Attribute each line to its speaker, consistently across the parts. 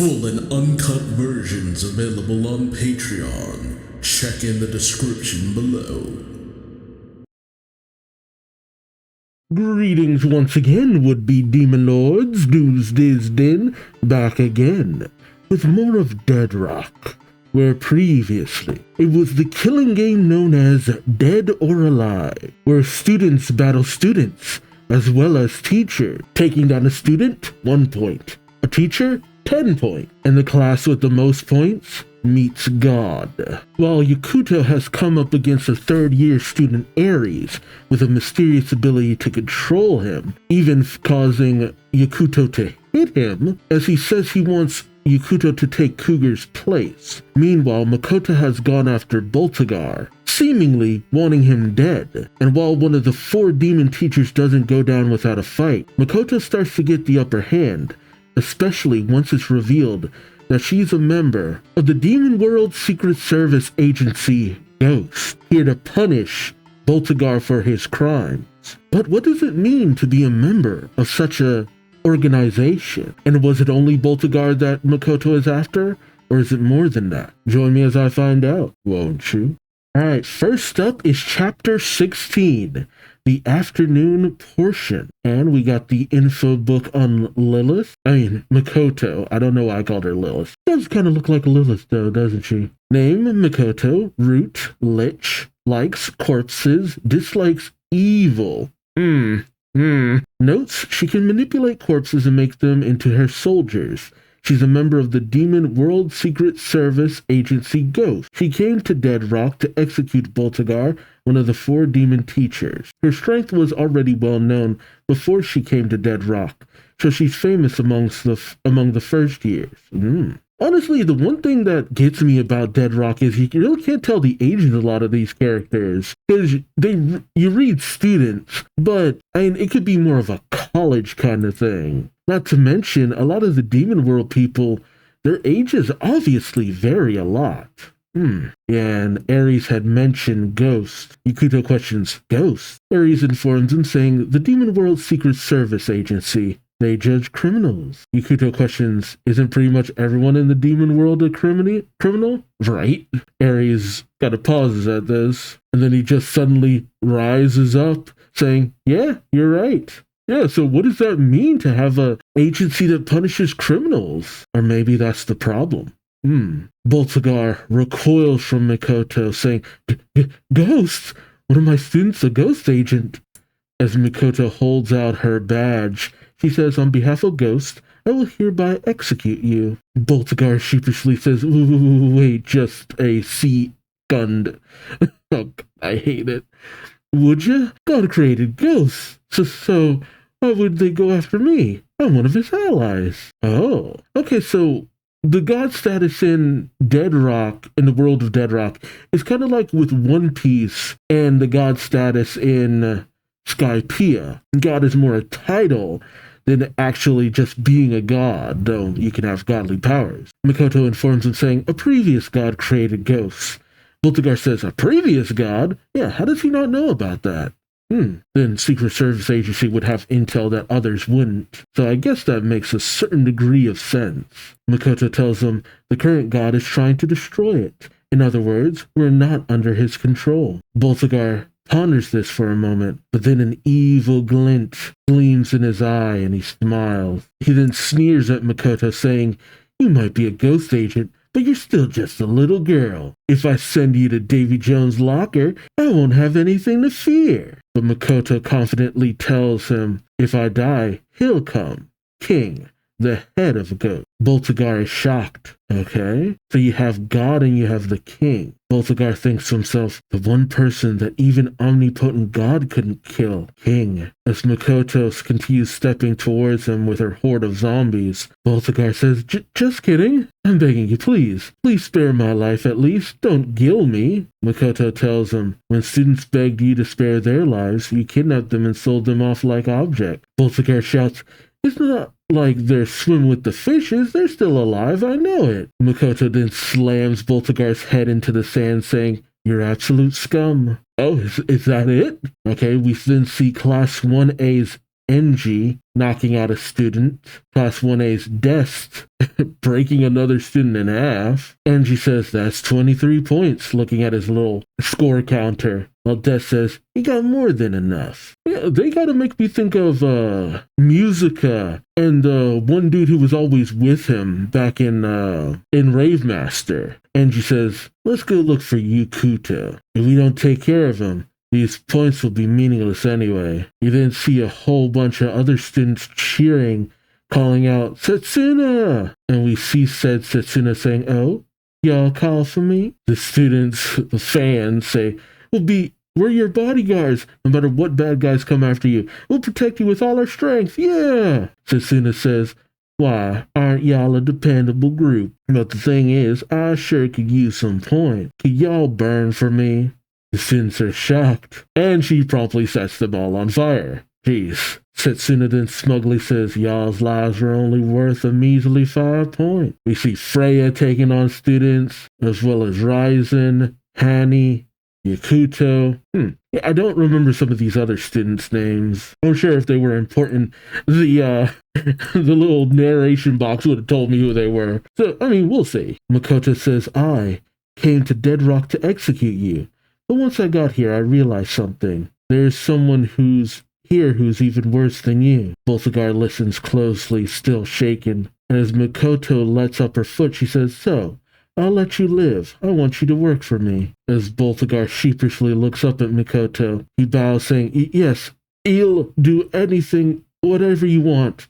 Speaker 1: Full and uncut versions available on Patreon. Check in the description below.
Speaker 2: Greetings once again, would-be demon lords. Duuz-Diz-Din back again with more of Dead Rock, where previously it was the killing game known as Dead or Alive, where students battle students as well as teachers. Taking down a student, 1 point. A teacher, 10 points. And the class with the most points meets God. While Yakuto has come up against a third-year student Aries with a mysterious ability to control him, even causing Yakuto to hit him, as he says he wants Yakuto to take Cougar's place. Meanwhile, Makoto has gone after Boltagar, seemingly wanting him dead. And while one of the 4 demon teachers doesn't go down without a fight, Makoto starts to get the upper hand, especially once it's revealed that she's a member of the Demon World Secret Service agency, Ghost, here to punish Boltagar for his crimes. But what does it mean to be a member of such a organization? And was it only Boltagar that Makoto is after? Or is it more than that? Join me as I find out, won't you? Alright, first up is Chapter 16, the afternoon portion. And we got the info book on Makoto. I don't know why I called her Lilith. Does kind of look like Lilith though, doesn't she? Name, Makoto. Root, Lich. Likes corpses. Dislikes evil. Notes, she can manipulate corpses and make them into her soldiers. She's a member of the Demon World Secret Service agency Ghost. She came to Dead Rock to execute Boltagar, one of the 4 demon teachers. Her strength was already well known before she came to Dead Rock, so she's famous among the first years. Honestly, the one thing that gets me about Dead Rock is you really can't tell the age of a lot of these characters, because you read students, but it could be more of a college kind of thing. Not to mention, a lot of the Demon World people, their ages obviously vary a lot. Yeah, and Aries had mentioned Ghost. Yakuto questions, Ghost? Aries informs him, saying, the Demon World Secret Service agency. They judge criminals. Yakuto questions, isn't pretty much everyone in the demon world a criminal? Right. Aries kind of pauses at this, and then he just suddenly rises up, saying, yeah, you're right. Yeah, so what does that mean to have an agency that punishes criminals? Or maybe that's the problem. Boltagar recoils from Makoto, saying, Ghost? One of my students a ghost agent? As Makoto holds out her badge, she says, on behalf of Ghost, I will hereby execute you. Boltagar sheepishly says, wait, just a C-gunned. Oh, I hate it. Would you? God created Ghosts. So why would they go after me? I'm one of his allies. Oh, okay, so the god status in Dead Rock, in the world of Dead Rock, is kind of like with One Piece and the god status in Skypiea. God is more a title than actually just being a god, though you can have godly powers. Makoto informs him, saying, a previous god created ghosts. Boltagar says, a previous god? Yeah, how does he not know about that? Then Secret Service agency would have intel that others wouldn't. So I guess that makes a certain degree of sense. Makoto tells him the current god is trying to destroy it. In other words, we're not under his control. Boltagar ponders this for a moment, but then an evil glint gleams in his eye and he smiles. He then sneers at Makoto, saying, you might be a ghost agent, but you're still just a little girl. If I send you to Davy Jones' locker, I won't have anything to fear. But Makoto confidently tells him, if I die, he'll come. King, the head of a ghost. Boltagar is shocked. Okay, so you have God and you have the king. Boltagar thinks to himself, the one person that even omnipotent God couldn't kill, King. As Makoto continues stepping towards him with her horde of zombies, Boltagar says, just kidding. I'm begging you, please spare my life at least. Don't kill me. Makoto tells him, when students begged you to spare their lives, you kidnapped them and sold them off like objects. Boltagar shouts, it's not like they're swimming with the fishes. They're still alive. I know it. Makoto then slams Boltagar's head into the sand, saying, you're absolute scum. Oh, is that it? Okay, we then see Class 1A's NG knocking out a student, Class 1A's desk breaking another student in half. NG says that's 23 points, looking at his little score counter. While Death says, he got more than enough. Yeah, they gotta make me think of Musica and one dude who was always with him back in Rave Master. NG says, let's go look for Yukuto. If we don't take care of him, these points will be meaningless anyway. You then see a whole bunch of other students cheering, calling out, Setsuna! And we see said Setsuna saying, oh, y'all call for me? The students, the fans say, we're your bodyguards. No matter what bad guys come after you, we'll protect you with all our strength. Yeah! Setsuna says, why, aren't y'all a dependable group? But the thing is, I sure could use some points. Could y'all burn for me? The students are shocked, and she promptly sets them all on fire. Jeez. Setsuna then smugly says y'all's lives are only worth a measly 5 points. We see Freya taking on students, as well as Ryzen, Hani, Yakuto. Yeah, I don't remember some of these other students' names. I'm sure if they were important, the little narration box would have told me who they were. So, I mean, we'll see. Makoto says, I came to Dead Rock to execute you. But once I got here, I realized something. There's someone who's here who's even worse than you. Bolthagar listens closely, still shaken. And as Makoto lets up her foot, she says, so, I'll let you live. I want you to work for me. As Bolthagar sheepishly looks up at Makoto, he bows, saying, yes, I'll do anything, whatever you want,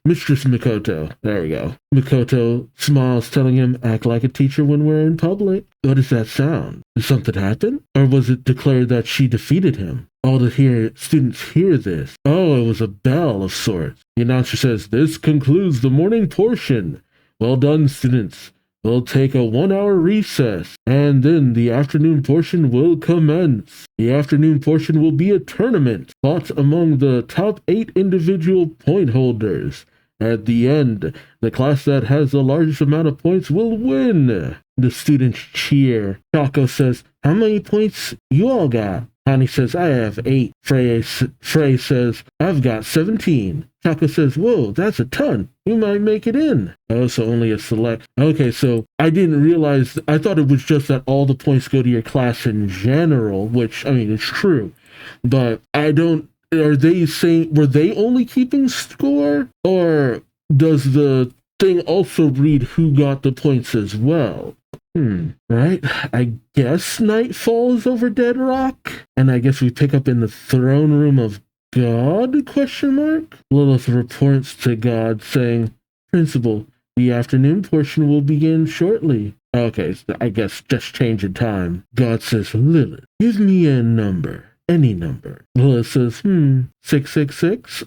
Speaker 2: Mistress Makoto. There we go. Makoto smiles, telling him, act like a teacher when we're in public. What does that sound? Did something happen? Or was it declared that she defeated him? All the students hear this. Oh, it was a bell of sorts. The announcer says, this concludes the morning portion. Well done, students. We'll take a 1-hour recess, and then the afternoon portion will commence. The afternoon portion will be a tournament fought among the top 8 individual point holders. At the end, the class that has the largest amount of points will win. The students cheer. Choco says, how many points you all got? Hani says, I have 8. Frey says, I've got 17. Choco says, whoa, that's a ton. You might make it in. Oh, so only a select. Okay, so I didn't realize, I thought it was just that all the points go to your class in general, which, I mean, it's true. But are they saying, were they only keeping score? Or does the thing also read who got the points as well? Right? I guess night falls over Dead Rock? And I guess we pick up in the throne room of God? ? Lilith reports to God saying, Principal, the afternoon portion will begin shortly. Okay, so I guess just change in time. God says, Lilith, give me a number. Any number. Lilith says, 666?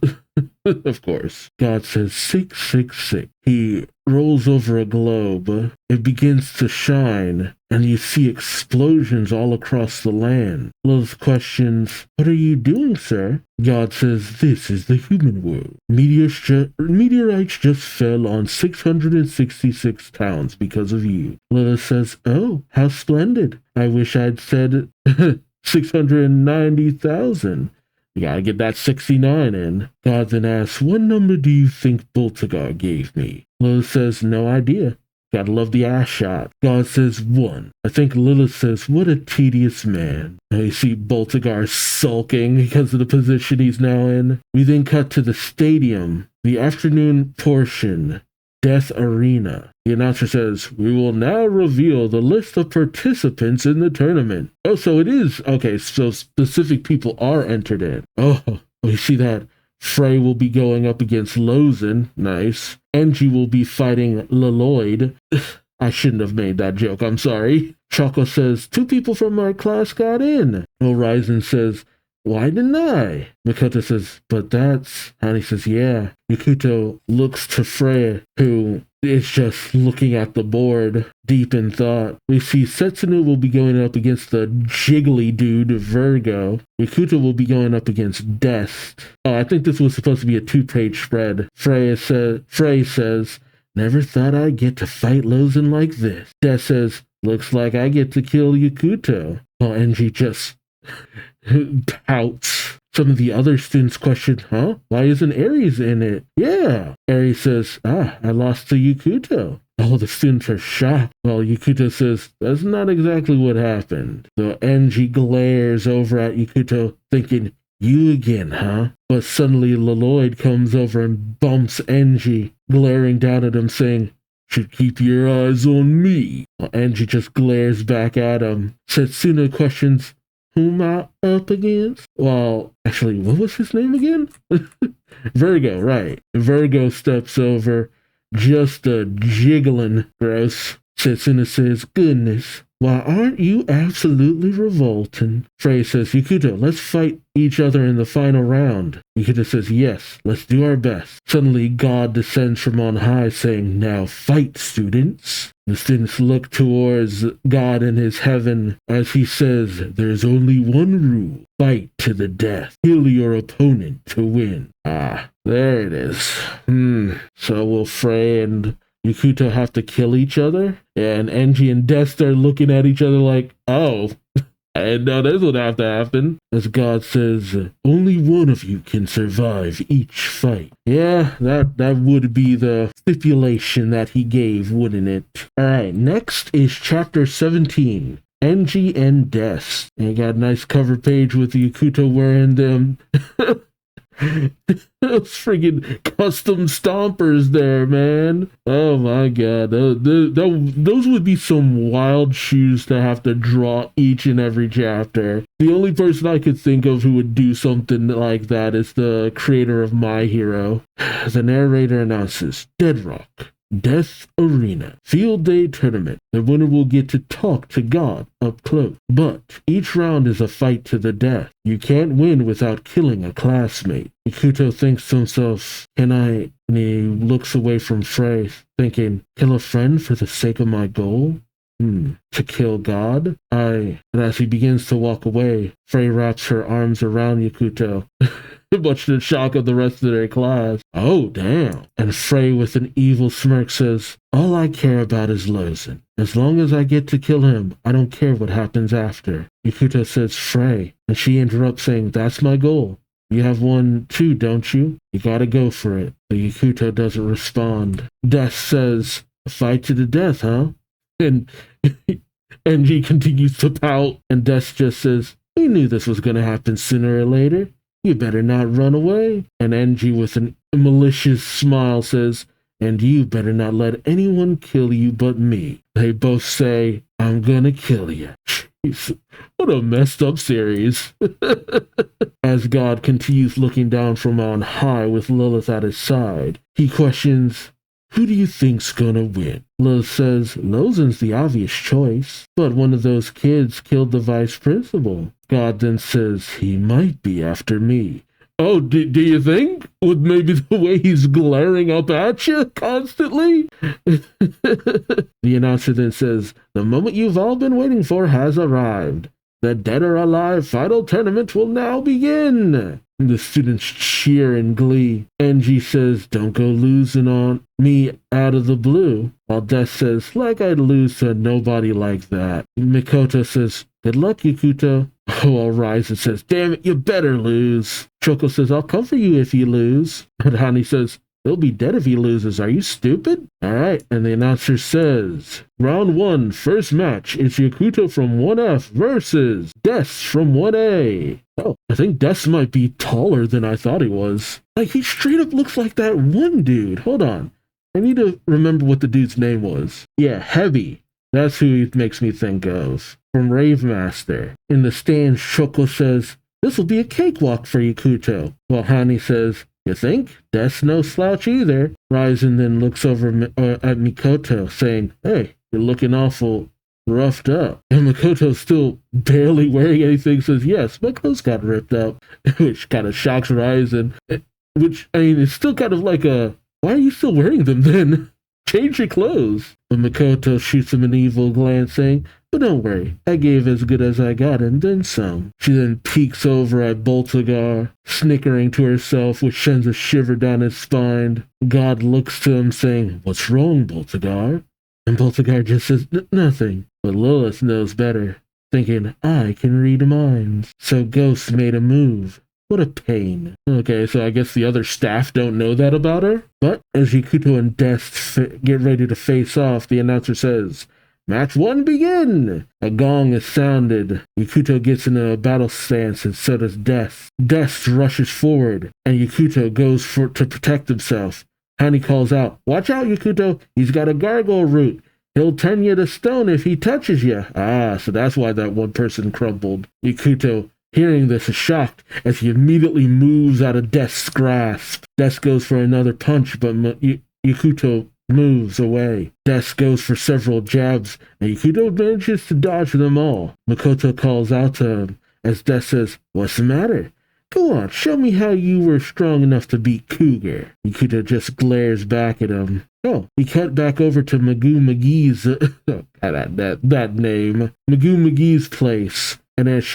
Speaker 2: Of course. God says 666. He rolls over a globe. It begins to shine, and you see explosions all across the land. Lilith questions, what are you doing, sir? God says, this is the human world. Meteorites just fell on 666 towns because of you. Lilith says, oh, how splendid. I wish I'd said 690,000. You gotta get that 69 in. God then asks, what number do you think Bolthagar gave me? Lilith says, no idea. Gotta love the ass shot. God says 1. I think Lilith says, what a tedious man. Now you see Bolthagar sulking because of the position he's now in. We then cut to the stadium, the afternoon portion, Death Arena. The announcer says, we will now reveal the list of participants in the tournament. Oh, so it is. Okay, so specific people are entered in. Oh, we see that Frey will be going up against Lozen. Nice. Engie will be fighting Leloid. I shouldn't have made that joke. I'm sorry. Choco says, 2 people from our class got in. Horizon says, why didn't I? Makoto says, but that's... Hani says, yeah. Yakuto looks to Freya, who is just looking at the board, deep in thought. We see Setsunu will be going up against the jiggly dude, Virgo. Yakuto will be going up against Dest. Oh, I think this was supposed to be a 2-page spread. Frey says, never thought I'd get to fight Lozen like this. Dest says, looks like I get to kill Yakuto. Oh, Engie just... pouts. Some of the other students question, huh? Why isn't Aries in it? Yeah. Aries says, I lost to Yakuto. All the students are shocked. Well, Yakuto says, that's not exactly what happened. So Enji glares over at Yakuto, thinking, you again, huh? But suddenly Leloid comes over and bumps Enji, glaring down at him, saying, should keep your eyes on me. Well, Enji just glares back at him. Setsuna questions, who am I up against? Well, actually, what was his name again? Virgo, right. Virgo steps over, just a jiggling. Gross. Setsuna says, goodness, why aren't you absolutely revolting? Frey says, Yakuto, let's fight each other in the final round. Yakuto says, yes, let's do our best. Suddenly, God descends from on high, saying, now fight, students. The students look towards God in his heaven as he says, there's only one rule. Fight to the death. Kill your opponent to win. Ah, there it is. So will Frey and Yakuto have to kill each other? And Enji and Death are looking at each other like, oh, I didn't know this would have to happen. As God says, only one of you can survive each fight. Yeah, that would be the stipulation that he gave, wouldn't it? Alright, next is chapter 17. Enji and Death. And you got a nice cover page with Yakuto wearing them. Those friggin' custom stompers there, man. Oh my god. Those would be some wild shoes to have to draw each and every chapter. The only person I could think of who would do something like that is the creator of My Hero. The narrator announces, Dead Rock. Death Arena. Field Day Tournament. The winner will get to talk to God up close. But each round is a fight to the death. You can't win without killing a classmate. Yakuto thinks to himself, and he looks away from Frey, thinking, kill a friend for the sake of my goal? To kill God? And as he begins to walk away, Frey wraps her arms around Yakuto. Much to the shock of the rest of their class. Oh, damn. And Frey, with an evil smirk, says, all I care about is Lozen. As long as I get to kill him, I don't care what happens after. Yakuto says, Frey, and she interrupts, saying, that's my goal. You have one too, don't you? You gotta go for it. But Yakuto doesn't respond. Death says, a fight to the death, huh? And Enji continues to pout, and Death just says, we knew this was gonna happen sooner or later. You better not run away. And Enji, with a malicious smile, says, and you better not let anyone kill you but me. They both say, I'm gonna kill you. Jeez, what a messed up series. As God continues looking down from on high with Lilith at his side, he questions, who do you think's gonna win? Lilith says, Lozen's the obvious choice, but one of those kids killed the vice principal. God then says, he might be after me. Oh, do you think? With maybe the way he's glaring up at you constantly? The announcer then says, the moment you've all been waiting for has arrived. The Dead or Alive final tournament will now begin. The students cheer in glee. Enji says, don't go losing on me out of the blue. While Death says, like I'd lose to nobody like that. Mikoto says, good luck, Yakuto. Oh, Ryzen says, damn it, you better lose. Choco says, I'll comfort you if you lose. And Hani says, he'll be dead if he loses. Are you stupid? All right. And the announcer says, round 1, first match. It's Yakuto from 1F versus Death from 1A. Oh, I think Death might be taller than I thought he was. Like, he straight up looks like that one dude. Hold on. I need to remember what the dude's name was. Yeah, Heavy. That's who he makes me think of. From Rave Master. In the stands, Choco says, this will be a cakewalk for Yakuto. While Hani says, you think? Death's no slouch either. Ryzen then looks over at Mikoto, saying, hey, you're looking awful roughed up. And Mikoto's still barely wearing anything, says, yes, my clothes got ripped up. Which kind of shocks Ryzen. Which, I mean, it's still kind of like a, why are you still wearing them then? Change your clothes. But Mikoto shoots him an evil glance, saying, but don't worry, I gave as good as I got and then some. She then peeks over at Boltagar, snickering to herself, which sends a shiver down his spine. God looks to him, saying, what's wrong, Boltagar? And Boltagar just says, nothing. But Lilith knows better, thinking, I can read minds. So Ghost made a move. What a pain. Okay, so I guess the other staff don't know that about her. But as Yakuto and Des get ready to face off, the announcer says, "Match 1 begin!" A gong is sounded. Yakuto gets in a battle stance and so does Des. Des rushes forward and Yakuto goes to protect himself. Hani calls out, "Watch out, Yakuto! He's got a gargoyle root. He'll turn you to stone if he touches you." Ah, so that's why that one person crumbled. Yakuto, hearing this, is shocked as he immediately moves out of Des' grasp. Des goes for another punch, but Yakuto moves away. Des goes for several jabs, and Yakuto manages to dodge them all. Makoto calls out to him as Des says, "What's the matter? Go on, show me how you were strong enough to beat Cougar." Yakuto just glares back at him. Oh, we cut back over to Magoo McGee's, that name, Magoo McGee's place. And as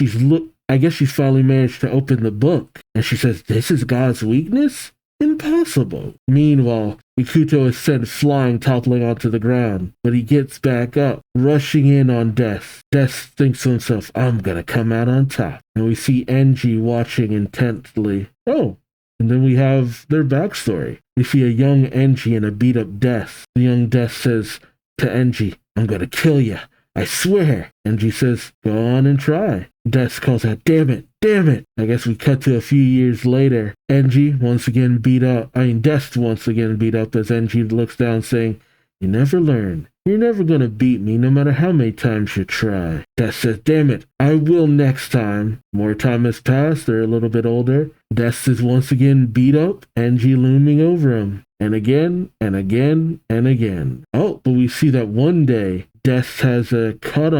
Speaker 2: I guess she's finally managed to open the book. And she says, "This is God's weakness? Impossible." Meanwhile, Yakuto is sent flying, toppling onto the ground. But he gets back up, rushing in on Des. Des thinks to himself, "I'm gonna come out on top." And we see Enji watching intently. Oh, and then we have their backstory. We see a young Enji and a beat-up Des. The young Des says to Enji, "I'm gonna kill you, I swear." Enji says, "Go on and try." Des calls out, "Damn it, damn it." I guess we cut to a few years later. Enji once again beat up. Des once again beat up as Enji looks down saying, "You never learn. You're never gonna beat me no matter how many times you try." Des says, "Damn it, I will next time." More time has passed. They're a little bit older. Des is once again beat up, Enji looming over him. And again, and again, and again. Oh, but we see that one day, Enji has a cut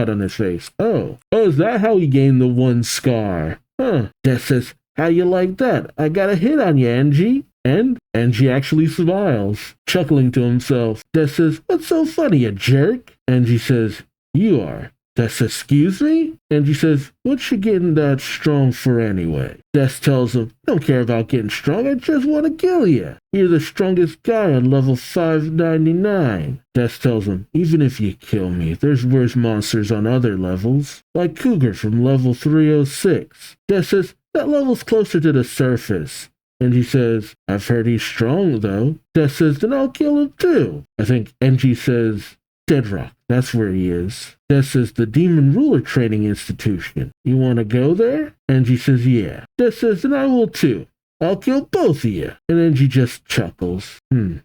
Speaker 2: on his face. Oh, is that how he gained the one scar? Huh. Des says, "How you like that? I got a hit on you, Enji." And Enji actually smiles, chuckling to himself. Des says, "What's so funny, you jerk?" Enji says, "You are." Des says, "Excuse me?" Enji says, "What you getting that strong for anyway?" Des tells him, "I don't care about getting strong, I just want to kill you. You're the strongest guy on level 599. Des tells him, "Even if you kill me, there's worse monsters on other levels, like Cougar from level 306. Des says, "That level's closer to the surface." Enji says, "I've heard he's strong, though." Des says, "Then I'll kill him, too." I think Enji says, "Dead Rock, that's where he is." Des says, "The Demon Ruler Training Institution. You want to go there?" Enji says, "Yeah." Des says, "Then I will, too. I'll kill both of you." And Enji just chuckles. I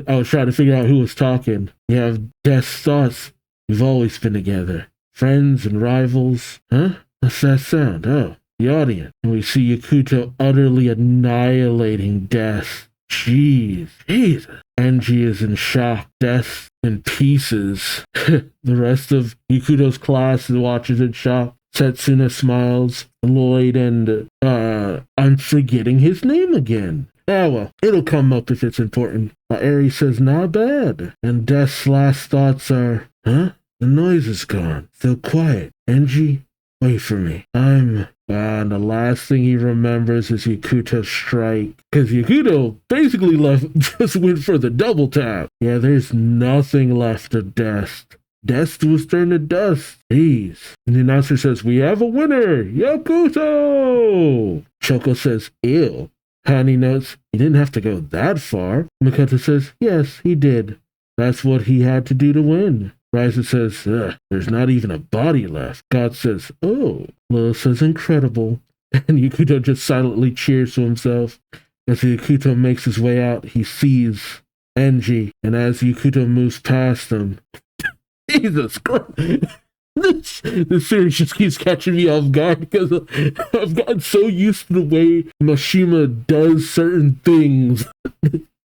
Speaker 2: was trying to figure out who was talking. You have Des' thoughts. We've always been together. Friends and rivals. Huh? What's that sound? Oh. The audience, and we see Yakuto utterly annihilating Des. Jeez. Enji is in shock. Des in pieces. The rest of Yakuto's class watches in shock. Setsuna smiles. Lloyd and, I'm forgetting his name again. Ah, well, it'll come up if it's important. Eri says, "Not bad." And Des' last thoughts are, huh? The noise is gone. So quiet. Enji, wait for me. And the last thing he remembers is Yakuto's strike. Because Yakuto basically just went for the double tap. Yeah, there's nothing left of Des. Des was turned to dust. Jeez. And the announcer says, "We have a winner, Yakuto!" Choco says, "Ew." Hani notes, "He didn't have to go that far." Makoto says, "Yes, he did. That's what he had to do to win." Ryzen says, "There's not even a body left." God says, "Oh." Lilith says, "Incredible." And Yakuto just silently cheers to himself. As Yakuto makes his way out, he sees Enji. And as Yakuto moves past him, Jesus Christ. This series just keeps catching me off guard because I've gotten so used to the way Mashima does certain things.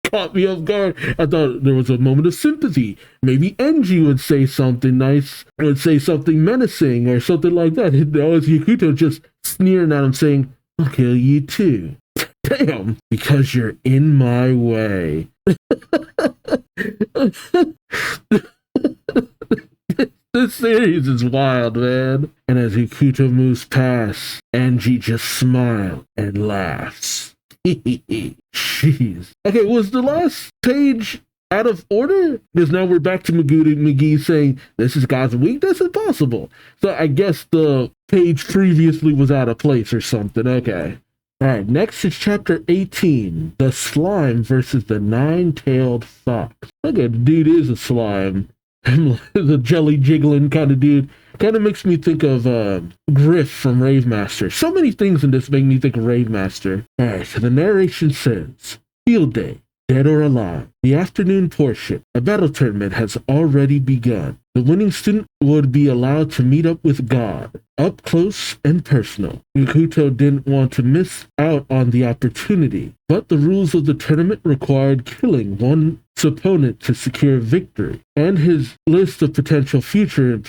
Speaker 2: Caught me off guard. I thought there was a moment of sympathy. Maybe Enji would say something nice, would say something menacing, or something like that. And now it's Yakuto just sneering at him, saying, "I'll kill you too." Damn, because you're in my way. This series is wild, man. And as Yakuto moves past, Enji just smiles and laughs. Jeez. Okay, was the last page out of order? Because now we're back to McGee saying this is God's week. This is possible. So I guess the page previously was out of place or something. Okay. All right. Next is chapter 18, the slime versus the nine-tailed fox. Okay, the dude is a slime. The jelly jiggling kind of dude. Kind of makes me think of Griff from Rave Master. So many things in this make me think of Rave Master. All right, so the narration says, Field Day, dead or alive. The afternoon portion, a battle tournament has already begun. The winning student would be allowed to meet up with God, up close and personal. Mikuto didn't want to miss out on the opportunity, but the rules of the tournament required killing one's opponent to secure victory, and his list of potential future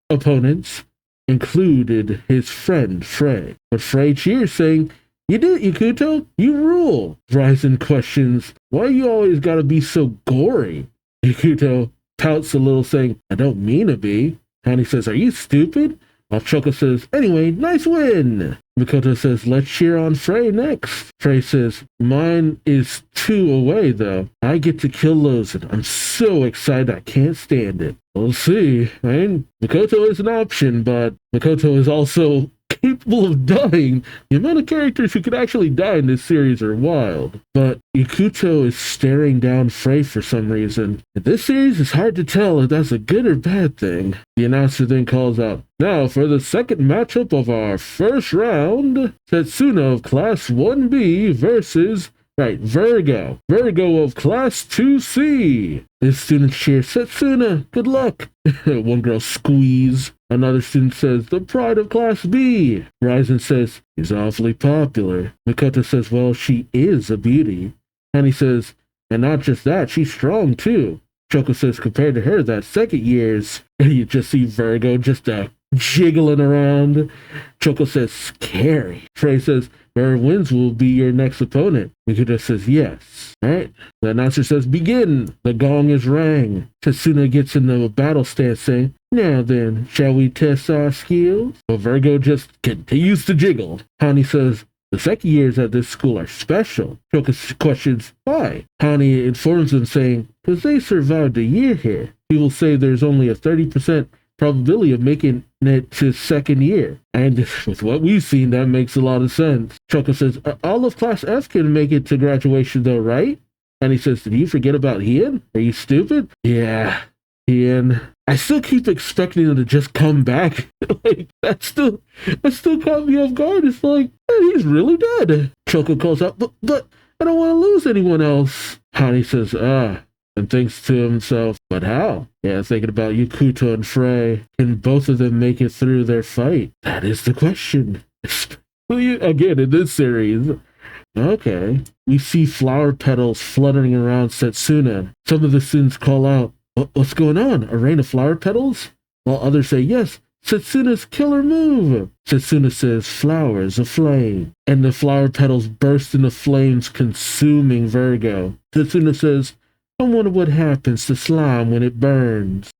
Speaker 2: opponents included his friend Frey. But Frey cheers, saying, "You did it, Yakuto. You rule." Ryzen questions, "Why you always gotta be so gory?" Yakuto pouts a little, saying, "I don't mean to be." Hani says, "Are you stupid?" While Choco says, "Anyway, nice win." Mikoto says, "Let's cheer on Frey next." Frey says, "Mine is 2 away, though. I get to kill Lozen. I'm so excited I can't stand it." We'll see. I mean, Mikoto is an option, but Mikoto is also capable of dying. The amount of characters who could actually die in this series are wild. But Yakuto is staring down Frey for some reason. In this series, it's hard to tell if that's a good or bad thing. The announcer then calls out, "Now for the second matchup of our first round, Setsuna of Class 1B versus Virgo. Virgo of Class 2C. This student cheers, "Setsuna, good luck." One girl squeeze. Another student says, "The pride of Class B." Ryzen says, "He's awfully popular." Mikoto says, "Well, she is a beauty." And he says, "And not just that, she's strong too." Choco says, "Compared to her, that second year's." And you just see Virgo just jiggling around. Choco says, "Scary." Frey says, "Whoever wins will be your next opponent." Mikuto says, "Yes." All right. The announcer says, "Begin." The gong is rang. Setsuna gets into a battle stance, saying, "Now then, shall we test our skills?" But Virgo just continues to jiggle. Hani says, "The second years at this school are special." Choco questions, "Why?" Hani informs them, saying, "Because they survived a year here. People say there's only a 30% probability of making it to second year. And with what we've seen, that makes a lot of sense." Choco says, "All of Class F can make it to graduation though, right?" And he says, "Did you forget about Hien? Are you stupid?" "Yeah, Hien. I still keep expecting him to just come back." Like, that still caught me off guard. It's like, man, he's really dead. Choco calls out, but I don't want to lose anyone else." Hani says, and thinks to himself, "But how?" Yeah, thinking about Yakuto and Frey. Can both of them make it through their fight? That is the question. Again, in this series. Okay. We see flower petals fluttering around Setsuna. Some of the students call out, "What's going on? A rain of flower petals?" While others say, "Yes, Setsuna's killer move." Setsuna says, "Flowers aflame." And the flower petals burst into flames, consuming Virgo. Setsuna says, "I wonder what happens to slime when it burns."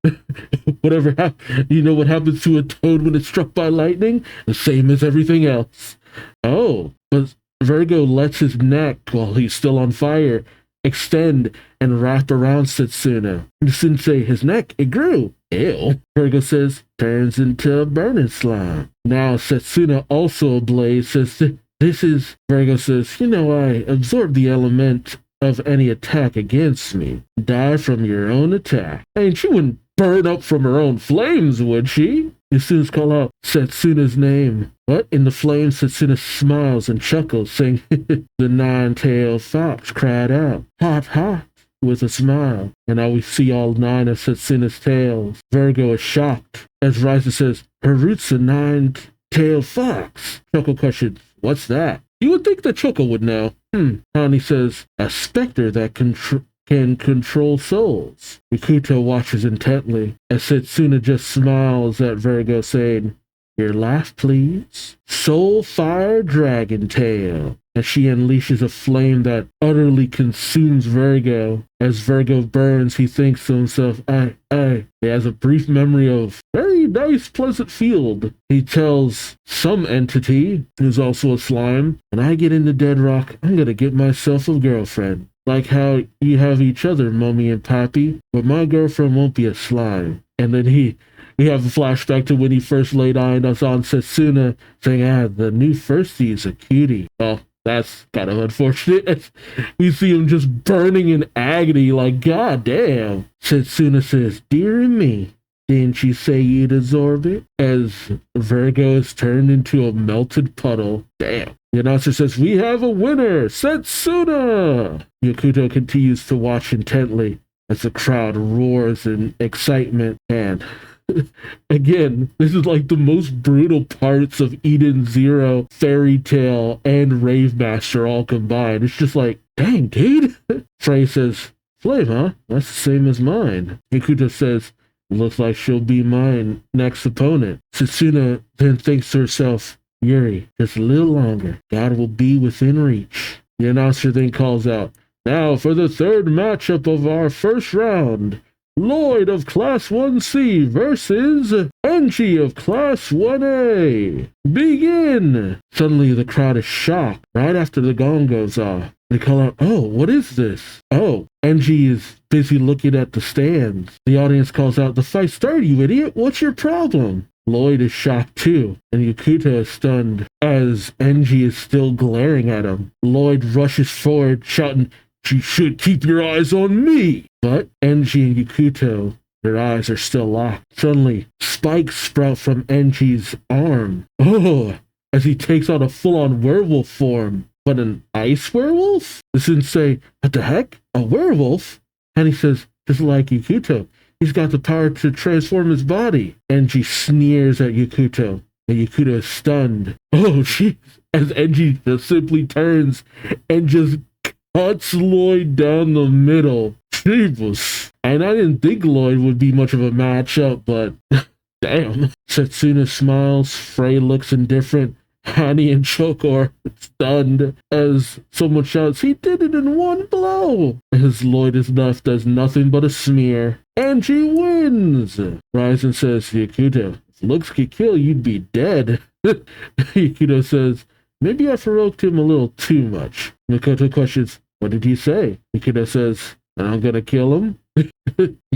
Speaker 2: You know what happens to a toad when it's struck by lightning? The same as everything else. Oh, but Virgo lets his neck, while he's still on fire, extend and wrap around Setsuna. The students say, "His neck, it grew." Ew. Virgo says, "Turns into a burning slime." Now Setsuna, also ablaze, says, "This is..." Virgo says, "I absorb the element of any attack against me. Die from your own attack." And she wouldn't burn up from her own flames, would she? The students call out Setsuna's name. But in the flames, Setsuna smiles and chuckles, saying, "The nine-tailed fox cried out, 'Hot, hot,' with a smile." And now we see all 9 of Setsuna's tails. Virgo is shocked as Ryzen says, "Her root's a nine-tailed fox." Choco questions, "What's that?" You would think that Choco would know. Hani says, "A specter that can control souls." Mikuto watches intently as Setsuna just smiles at Virgo, saying, "Your laugh, please." Soul Fire Dragon Tail. As she unleashes a flame that utterly consumes Virgo. As Virgo burns, he thinks to himself, He has a brief memory of very nice, pleasant field. He tells some entity, who's also a slime, "When I get into Dead Rock, I'm gonna get myself a girlfriend." like how you have each other, Mommy and Pappy, but my girlfriend won't be a slime. And then we have a flashback to when he first laid eyes on Setsuna, saying, the new firstie is a cutie. Well, that's kind of unfortunate. We see him just burning in agony, like, god damn. Setsuna says, dear me, didn't you say you'd absorb it? As Virgo is turned into a melted puddle. Damn. The announcer says, we have a winner, Setsuna! Yakuto continues to watch intently as the crowd roars in excitement. And again, this is like the most brutal parts of Eden Zero, Fairy Tail, and Rave Master all combined. It's just like, dang, dude. Frey says, Flame, huh? That's the same as mine. Yakuto says, looks like she'll be my next opponent. Setsuna then thinks to herself, Yuri, just a little longer. God will be within reach. The announcer then calls out, now for the third matchup of our first round. Lloyd of Class 1C versus Enchi of Class 1A. Begin! Suddenly the crowd is shocked right after the gong goes off. They call out, oh, what is this? Oh, Enchi is busy looking at the stands. The audience calls out, the fight started, you idiot. What's your problem? Lloyd is shocked too, and Yakuto is stunned as Enchi is still glaring at him. Lloyd rushes forward, shouting, you should keep your eyes on me. But Enchi and Yakuto, their eyes are still locked. Suddenly, spikes sprout from Enchi's arm. Oh, as he takes on a full-on werewolf form. But an ice werewolf? The sensei, what the heck? A werewolf? And he says, just like Yakuto, he's got the power to transform his body. Enchi sneers at Yakuto, and Yakuto is stunned. Oh, jeez. As Enchi just simply turns and just cuts Lloyd down the middle. Jesus. And I didn't think Lloyd would be much of a matchup, but damn. Setsuna smiles, Frey looks indifferent, Hani and Choco are stunned as someone shouts, he did it in one blow! As Lloyd is left as nothing but a smear. Enchi wins! Ryzen says, Yakuto, if looks could kill, you'd be dead. Yakuto says, maybe I provoked him a little too much. Makoto questions, what did he say? Yakuto says, I'm gonna kill him.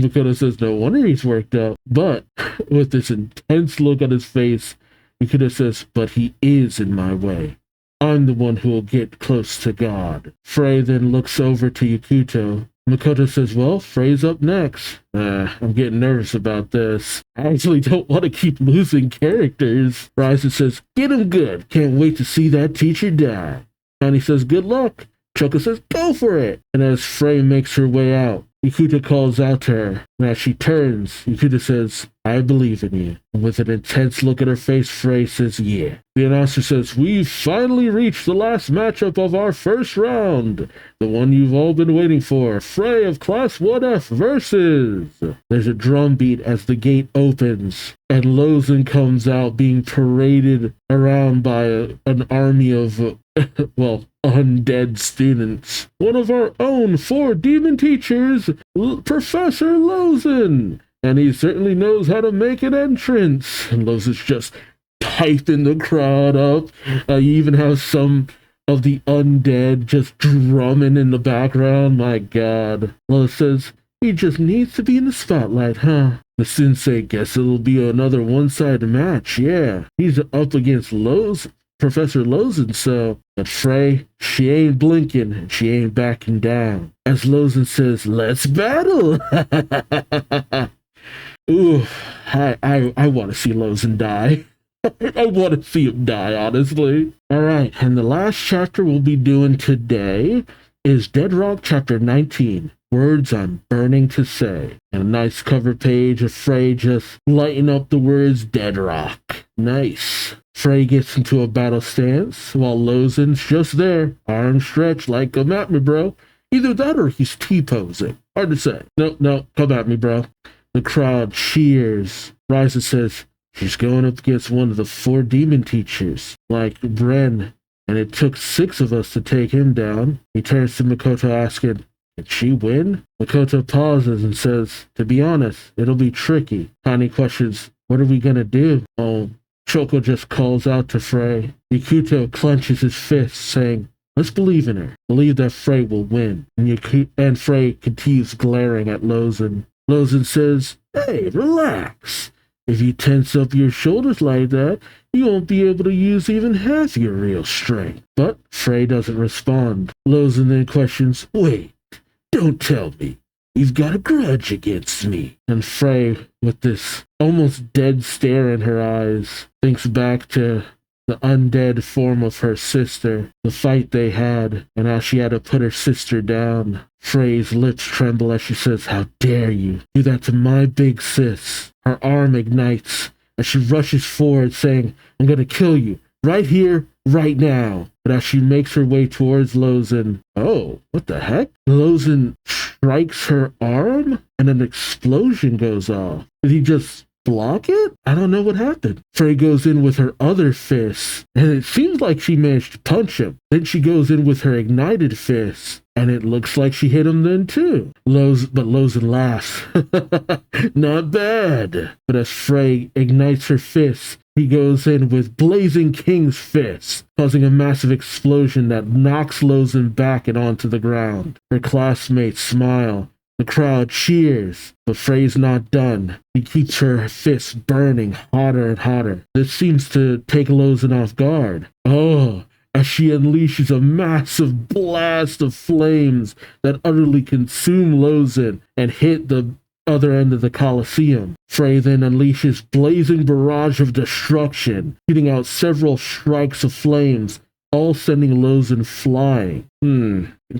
Speaker 2: Makoto says, no wonder he's worked up. But with this intense look on his face, Yakuto says, but he is in my way. I'm the one who will get close to God. Frey then looks over to Yakuto. Makoto says, well, Frey's up next. I'm getting nervous about this. I actually don't want to keep losing characters. Ryzen says, get him good. Can't wait to see that teacher die. And he says, good luck. Choco says, go for it. And as Frey makes her way out, Yakuto calls out to her. And as she turns, Yakuto says, I believe in you. And with an intense look at her face, Frey says, yeah. The announcer says, we've finally reached the last matchup of our first round. The one you've all been waiting for. Frey of Class 1F versus. There's a drum beat as the gate opens. And Lozen comes out being paraded around by an army of, undead students. One of our own 4 demon teachers, Professor Lozen. And he certainly knows how to make an entrance. And Lozen's just piping the crowd up. You even have some of the undead just drumming in the background. My god. Lozen says, he just needs to be in the spotlight, huh? The sensei guess it'll be another one-sided match, yeah. He's up against Professor Lozen, so, but Frey, she ain't blinking and she ain't backing down. As Lozen says, let's battle! Ooh, I want to see Lozen die. I want to see him die, honestly. Alright, and the last chapter we'll be doing today is Dead Rock Chapter 19. Words I'm burning to say. And a nice cover page of Frey just lighting up the words Dead Rock. Nice. Frey gets into a battle stance while Lozen's just there, arms stretched like, come at me, bro. Either that or he's T-posing. Hard to say. No, come at me, bro. The crowd cheers. Ryzen says, she's going up against one of the 4 demon teachers, like Bren, and it took 6 of us to take him down. He turns to Makoto asking, did she win? Makoto pauses and says, to be honest, it'll be tricky. Hani questions, what are we gonna do? Oh, Choco just calls out to Frey. Yakuto clenches his fist, saying, Let's believe in her. Believe that Frey will win. And Frey continues glaring at Lozen. Lozen says, "Hey, relax. If you tense up your shoulders like that, you won't be able to use even half your real strength." But Frey doesn't respond. Lozen then questions, "Wait, don't tell me you've got a grudge against me." And Frey, with this almost dead stare in her eyes, thinks back to the undead form of her sister, the fight they had, and how she had to put her sister down. Frey's lips tremble as she says, "How dare you do that to my big sis?" Her arm ignites as she rushes forward, saying, "I'm gonna kill you, right here, right now." But as she makes her way towards Lozen, oh, what the heck? Lozen strikes her arm, and an explosion goes off. Did he just block it? I don't know what happened. Frey goes in with her other fist, and it seems like she managed to punch him. Then she goes in with her ignited fist, and it looks like she hit him then too. But Lozen laughs. Not bad. But as Frey ignites her fist, he goes in with Blazing King's fist, causing a massive explosion that knocks Lozen back and onto the ground. Her classmates smile. The crowd cheers, but Frey's not done. He keeps her fists burning hotter and hotter. This seems to take Lozen off guard. Oh, as she unleashes a massive blast of flames that utterly consume Lozen and hit the other end of the Colosseum. Frey then unleashes blazing barrage of destruction, shooting out several strikes of flames, all sending Lozen flying.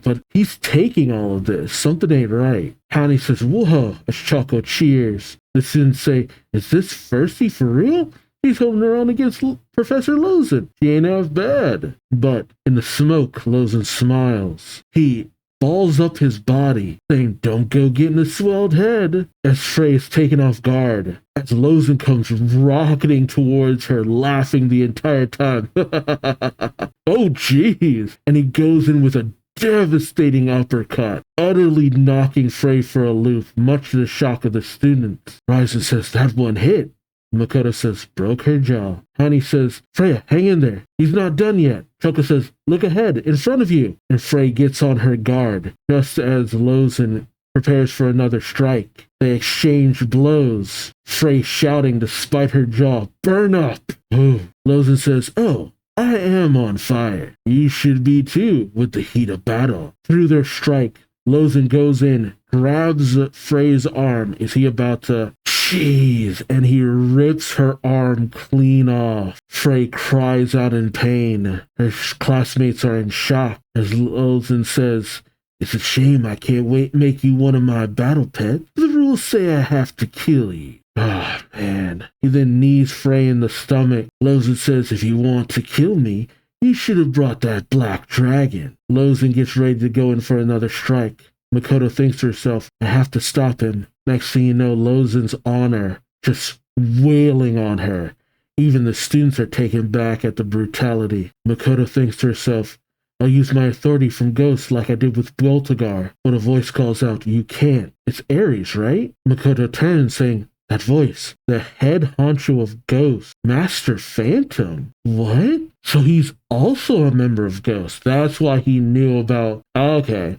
Speaker 2: But he's taking all of this. Something ain't right. Honey says, "Whoa," as Choco cheers. The students say, "Is this Firsty for real? He's holding her on against Professor Lozen. She ain't half bad." But in the smoke, Lozen smiles. He balls up his body, saying, "Don't go getting a swelled head," as Frey is taken off guard, as Lozen comes rocketing towards her, laughing the entire time. Oh, jeez. And he goes in with a devastating uppercut, utterly knocking Frey for a loop, much to the shock of the students. Ryzen says, "That one hit." Makoto says, "Broke her jaw." Hani says, "Freya, hang in there. He's not done yet." Choco says, "Look ahead, in front of you." And Frey gets on her guard, just as Lozen prepares for another strike. They exchange blows, Frey shouting despite her jaw, "Burn up!" Oh. Lozen says, "Oh, I am on fire. You should be too, with the heat of battle." Through their strike, Lozen goes in, grabs Frey's arm. Is he about to? Jeez, and he rips her arm clean off. Frey cries out in pain. Her classmates are in shock as Lozen says, "It's a shame I can't make you one of my battle pets. The rules say I have to kill you." Ah, man. He then knees Frey in the stomach. Lozen says, "If you want to kill me, you should have brought that black dragon." Lozen gets ready to go in for another strike. Makoto thinks to herself, "I have to stop him." Next thing you know, Lozen's on her, just wailing on her. Even the students are taken back at the brutality. Makoto thinks to herself, "I'll use my authority from ghosts like I did with Boltagar." But a voice calls out, "You can't. It's Ares, right?" Makoto turns, saying, "That voice, the head honcho of ghosts, Master Phantom." What? So he's also a member of Ghost. That's why he knew about... Okay.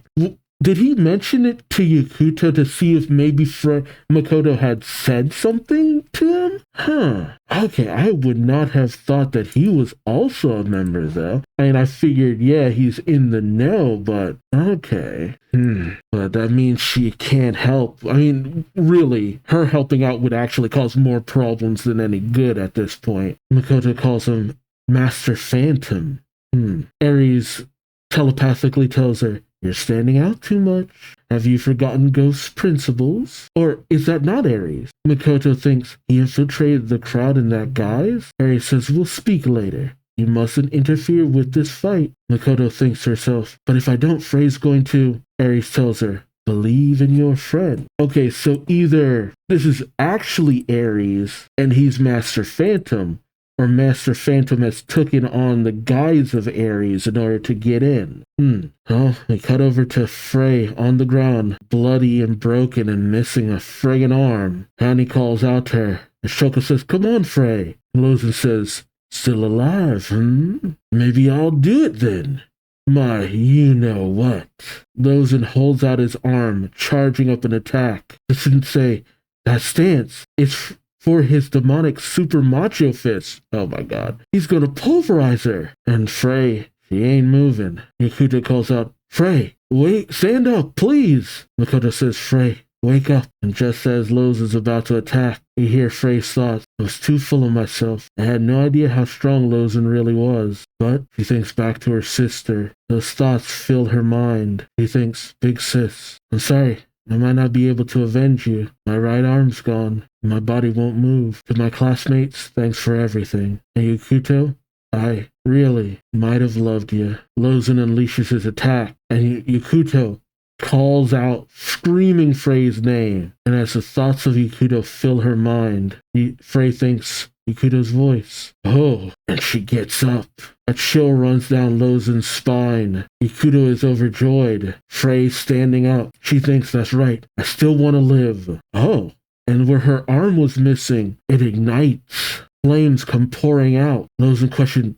Speaker 2: Did he mention it to Yakuto to see if maybe Makoto had said something to him? Huh. Okay, I would not have thought that he was also a member, though. I mean, I figured, yeah, he's in the know, but okay. But that means she can't help. I mean, really, her helping out would actually cause more problems than any good at this point. Makoto calls him Master Phantom. Ares telepathically tells her, "You're standing out too much. Have you forgotten Ghost's principles?" Or is that not Ares? Makoto thinks he infiltrated the crowd in that guise. Ares says, "We'll speak later. You mustn't interfere with this fight." Makoto thinks to herself, "But if I don't, Frey's going to..." Ares tells her, "Believe in your friend." Okay, so either this is actually Ares and he's Master Phantom, or Master Phantom has taken on the guise of Ares in order to get in. Well, we cut over to Frey on the ground, bloody and broken and missing a friggin' arm. Annie calls out to her. Ashoka says, "Come on, Frey." Lozen says, "Still alive, Maybe I'll do it then." My you-know-what. Lozin holds out his arm, charging up an attack. The sensei, that stance, it's for his demonic super macho fist. Oh my god. He's gonna pulverize her. And Frey, she ain't moving. Yakuto calls out, Frey, wait, stand up, please. Makoto says, Frey, wake up. And just as Loz is about to attack, you hear Frey's thoughts. I was too full of myself. I had no idea how strong Lozin really was. But she thinks back to her sister. Those thoughts fill her mind. She thinks, big sis, I'm sorry. I might not be able to avenge you. My right arm's gone. My body won't move. To my classmates, thanks for everything. And Yakuto, I really might have loved you. Lozin unleashes his attack, and Yakuto calls out, screaming Frey's name. And as the thoughts of Yakuto fill her mind, Frey thinks Yakuto's voice. Oh, and she gets up. A chill runs down Lozin's spine. Yakuto is overjoyed. Frey's standing up. She thinks that's right. I still want to live. Oh, and where her arm was missing, it ignites. Flames come pouring out. Lozin questions,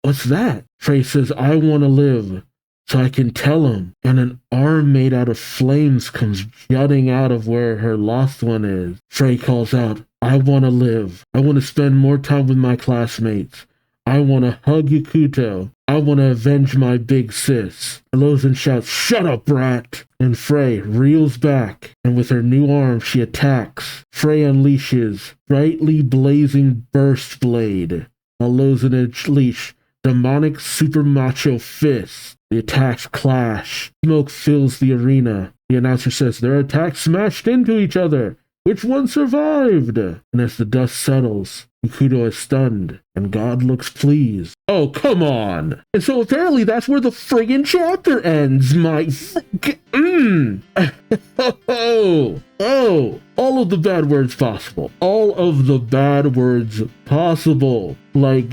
Speaker 2: what's that? Frey says, I want to live. So I can tell him. And an arm made out of flames comes jutting out of where her lost one is. Frey calls out, I want to live. I want to spend more time with my classmates. I want to hug Yakuto. I want to avenge my big sis. Lozin shouts, shut up, brat! And Frey reels back, and with her new arm she attacks. Frey unleashes brightly blazing burst blade, while Lozin unleashes demonic super macho fist. The attacks clash. Smoke fills the arena. The announcer says their attacks smashed into each other. Which one survived? And as the dust settles, Yakuto is stunned, and God looks pleased. Oh, come on! And so apparently that's where the friggin' chapter ends, Oh, all of the bad words possible. All of the bad words possible. Like,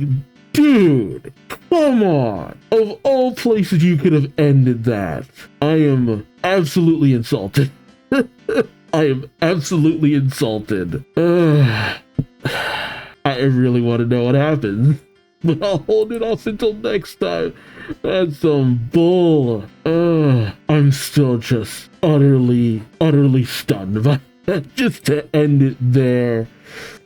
Speaker 2: dude, come on! Of all places you could have ended that, I am absolutely insulted. I am absolutely insulted. I really want to know what happens, but I'll hold it off until next time. That's some bull. I'm still just utterly stunned by that. Just to end it there.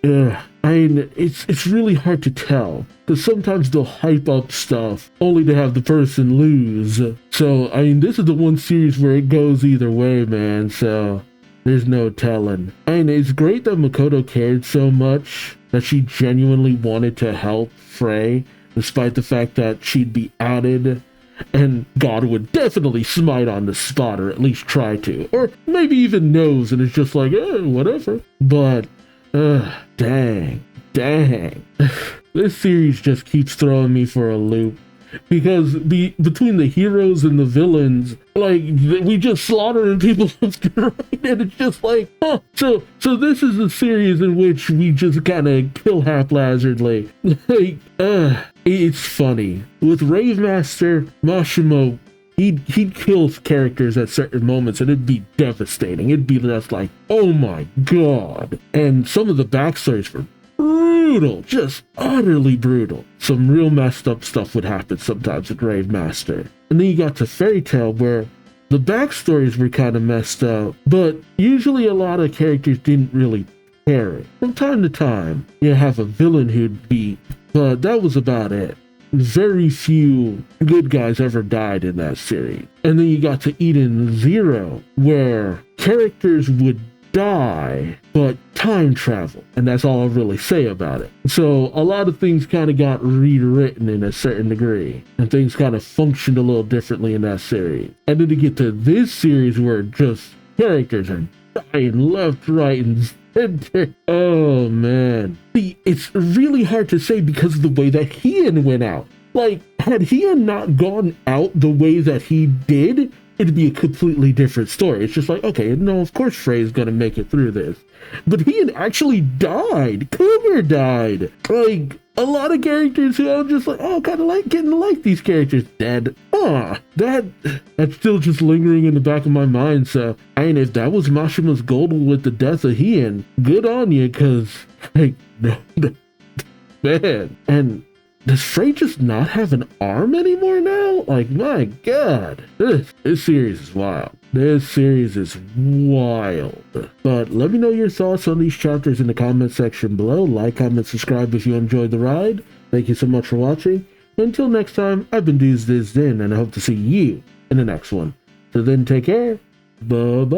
Speaker 2: It's really hard to tell, because sometimes they'll hype up stuff only to have the person lose. So, this is the one series where it goes either way, man, so there's no telling. It's great that Makoto cared so much, that she genuinely wanted to help Frey, despite the fact that she'd be outed, and God would definitely smite on the spot, or at least try to. Or maybe even knows, and it's just like, whatever. But, dang. This series just keeps throwing me for a loop. Because between the heroes and the villains, like, we just slaughtering people left and right, and it's just like, huh. So this is a series in which we just kind of kill haphazardly. Like, it's funny. With Rave Master, Mashimo, he'd kill characters at certain moments, and it'd be devastating. It'd be just like, oh my god. And some of the backstories were brutal, just utterly brutal. Some real messed up stuff would happen sometimes with Rave Master. And then you got to Fairy Tail, where the backstories were kind of messed up, but usually a lot of characters didn't really care. From time to time, you have a villain who'd beat, but that was about it. Very few good guys ever died in that series. And then you got to Eden Zero, where characters would die, but time travel, and that's all I'll really say about it. So a lot of things kind of got rewritten in a certain degree, and things kind of functioned a little differently in that series. And then to get to this series where just characters are dying left, right, and center. Oh man. See, it's really hard to say because of the way that Hien went out. Like, had Hien not gone out the way that he did, it'd be a completely different story. It's just like, okay, no, of course Frey's gonna make it through this. But Hien actually died. Cougar died. Like, a lot of characters who I'm just like, oh, kind of like getting to like these characters dead. That's still just lingering in the back of my mind. So, if that was Mashima's goal with the death of Hien, good on you, because, like, no, man. And Does Frey just not have an arm anymore now? Like, my god. This series is wild. This series is wild. But let me know your thoughts on these chapters in the comment section below. Like, comment, subscribe if you enjoyed the ride. Thank you so much for watching. Until next time, I've been Duuz-Diz-Din, and I hope to see you in the next one. So then, take care. Bye-bye.